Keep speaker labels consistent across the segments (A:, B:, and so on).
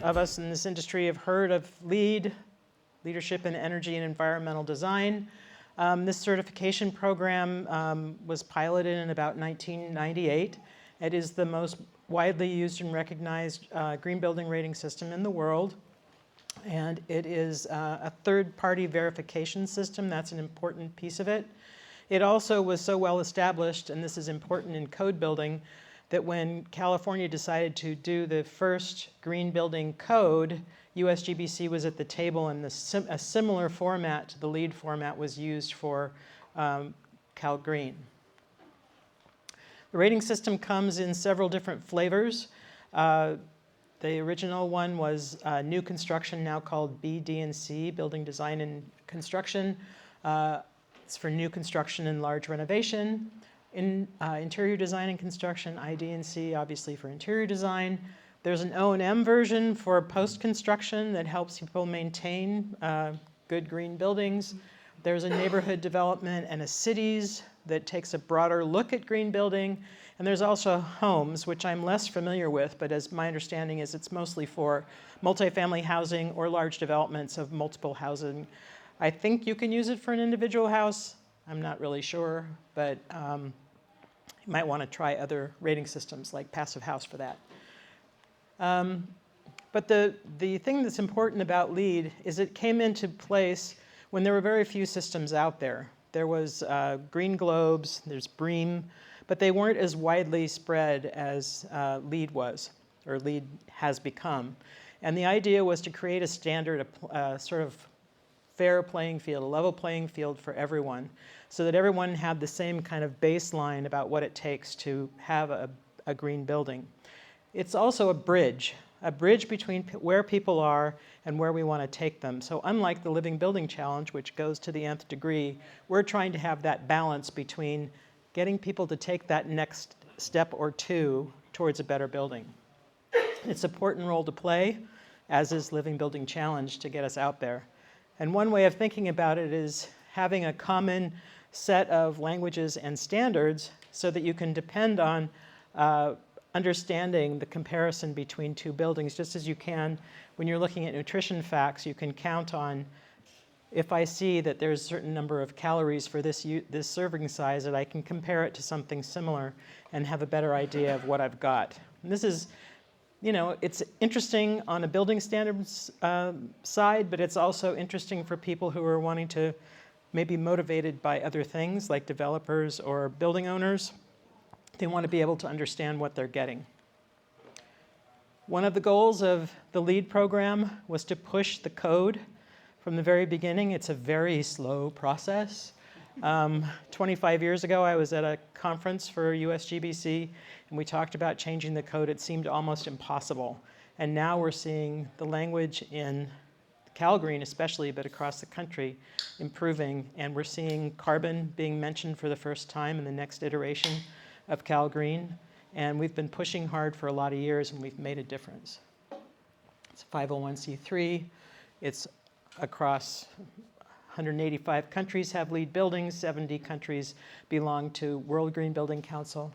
A: of us in this industry have heard of LEED, Leadership in Energy and Environmental Design. This certification program was piloted in about 1998. It is the most widely used and recognized green building rating system in the world. And it is a third-party verification system. That's an important piece of it. It also was so well established, and this is important in code building, that when California decided to do the first green building code, USGBC was at the table, and a similar format to the LEED format was used for Cal Green. The rating system comes in several different flavors. The original one was new construction, now called B, D, and C, Building Design and Construction. It's for new construction and large renovation. In interior design and construction, I, D, and C, obviously for interior design. There's an O&M version for post-construction that helps people maintain good green buildings. There's a neighborhood development and a cities that takes a broader look at green building. And there's also homes, which I'm less familiar with, but as my understanding is it's mostly for multifamily housing or large developments of multiple housing. I think you can use it for an individual house. I'm not really sure, but you might want to try other rating systems like Passive House for that. But the thing that's important about LEED is it came into place when there were very few systems out there. There was Green Globes, there's BREEAM, but they weren't as widely spread as LEED was, or LEED has become. And the idea was to create a standard, a sort of fair playing field, a level playing field for everyone, so that everyone had the same kind of baseline about what it takes to have a green building. It's also a bridge between where people are and where we want to take them. So unlike the Living Building Challenge, which goes to the nth degree, we're trying to have that balance between getting people to take that next step or two towards a better building. It's an important role to play, as is Living Building Challenge, to get us out there. And one way of thinking about it is having a common set of languages and standards so that you can depend on understanding the comparison between two buildings, just as you can when you're looking at nutrition facts. You can count on, if I see that there's a certain number of calories for this serving size, that I can compare it to something similar and have a better idea of what I've got. And this is, you know, it's interesting on a building standards side, but it's also interesting for people who are wanting to maybe motivated by other things like developers or building owners. They want to be able to understand what they're getting. One of the goals of the LEED program was to push the code from the very beginning. It's a very slow process. 25 years ago, I was at a conference for USGBC, and we talked about changing the code. It seemed almost impossible. And now we're seeing the language in Cal Green especially, but across the country, improving. And we're seeing carbon being mentioned for the first time in the next iteration of Cal Green. And we've been pushing hard for a lot of years, and we've made a difference. It's a 501c3. It's across 185 countries have LEED buildings. 70 countries belong to World Green Building Council.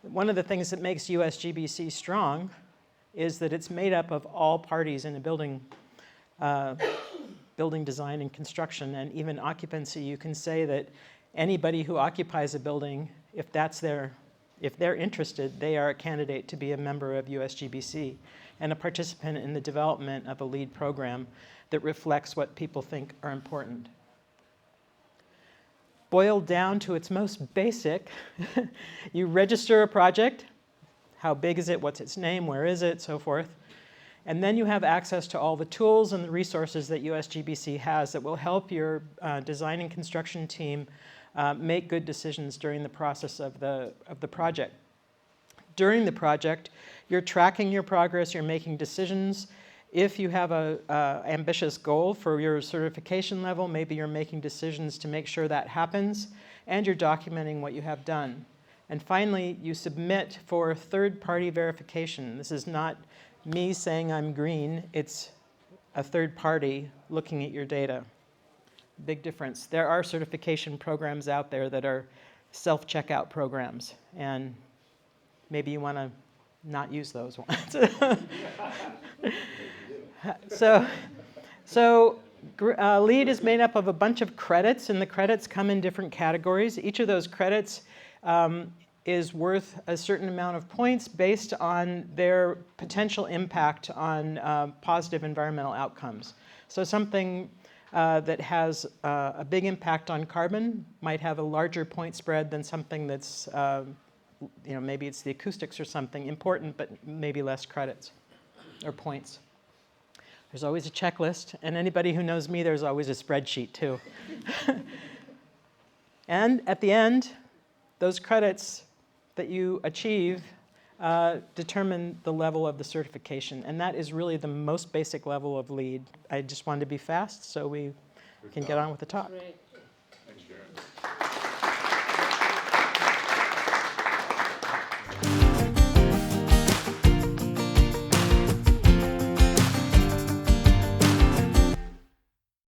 A: One of the things that makes USGBC strong is that it's made up of all parties in a building design and construction, and even occupancy. You can say that anybody who occupies a building, if they're interested, they are a candidate to be a member of USGBC and a participant in the development of a LEED program that reflects what people think are important. Boiled down to its most basic, you register a project. How big is it? What's its name? Where is it? So forth. And then you have access to all the tools and the resources that USGBC has that will help your design and construction team make good decisions during the process of the project. During the project, you're tracking your progress, you're making decisions. If you have an ambitious goal for your certification level, maybe you're making decisions to make sure that happens, and you're documenting what you have done. And finally, you submit for third-party verification. This is not me saying I'm green, it's a third party looking at your data. Big difference. There are certification programs out there that are self-checkout programs, and maybe you want to not use those ones. So LEED is made up of a bunch of credits, and the credits come in different categories. Each of those credits is worth a certain amount of points based on their potential impact on positive environmental outcomes. So something that has a big impact on carbon might have a larger point spread than something that's, maybe it's the acoustics or something important, but maybe less credits or points. There's always a checklist, and anybody who knows me, there's always a spreadsheet too. And at the end, those credits that you achieve determine the level of the certification, and that is really the most basic level of LEED. I just wanted to be fast so we can get on with the talk.
B: Great.